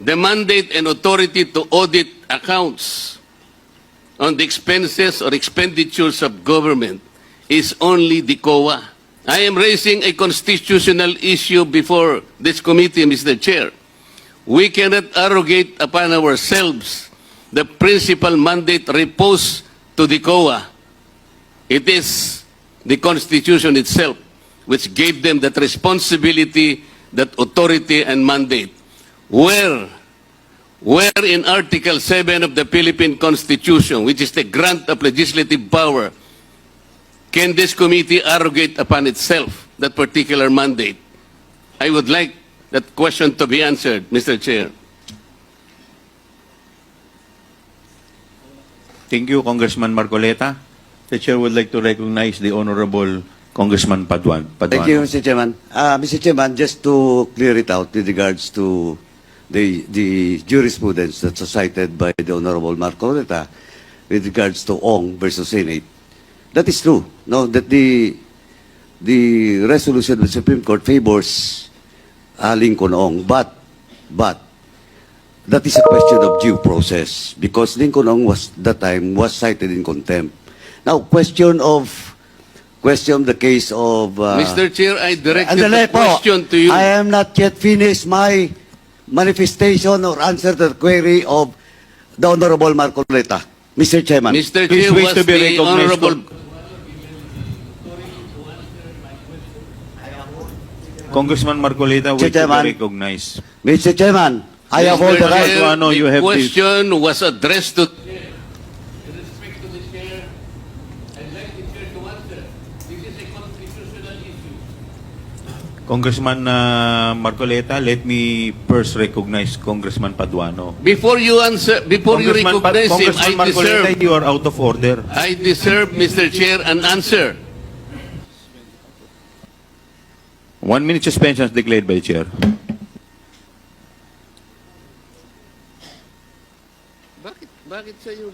the mandate and authority to audit accounts on the expenses or expenditures of government is only the COA. I am raising a constitutional issue before this committee, Mr. Chair. We cannot arrogate upon ourselves the principal mandate reposed to the COA. It is the Constitution itself which gave them that responsibility, that authority and mandate. Where in Article 7 of the Philippine Constitution, which is the grant of legislative power, can this committee arrogate upon itself that particular mandate? I would like that question to be answered, Mr. Chair. Thank you, Congressman Marcoleta. The Chair would like to recognize the Honorable Congressman Paduano. Thank you, Mr. Chairman. Mr. Chairman, just to clear it out with regards to the jurisprudence that's cited by the Honorable Marcoleta with regards to Ong versus Senate, that is true. No, that the resolution of the Supreme Court favors Lincoln Ong, but that is a question of due process because Lincoln Ong was cited in contempt. Now, question the case of Mr. Chair, I directed Andale the question to you. I am not yet finished my manifestation or answer to the query of the Honorable Marcoleta. Mr. Chairman. Mr. Please Chair, wait was to be the recognized. Honorable... Congressman Marcoleta, wait to Chairman. be recognized. Mr. Chairman, I have all the Mr. right. Chair, Paduano, you the have question was addressed to... In respect to the Chair, I'd like the Chair to answer. This is a constitutional issue. Congressman Marcoleta, let me first recognize Congressman Paduano. Before you answer, before you recognize him, Congressman Marcoleta, you are out of order. I deserve, Mr. Chair, an answer. 1 minute suspension is declared by the Chair. Bakit sa'yo?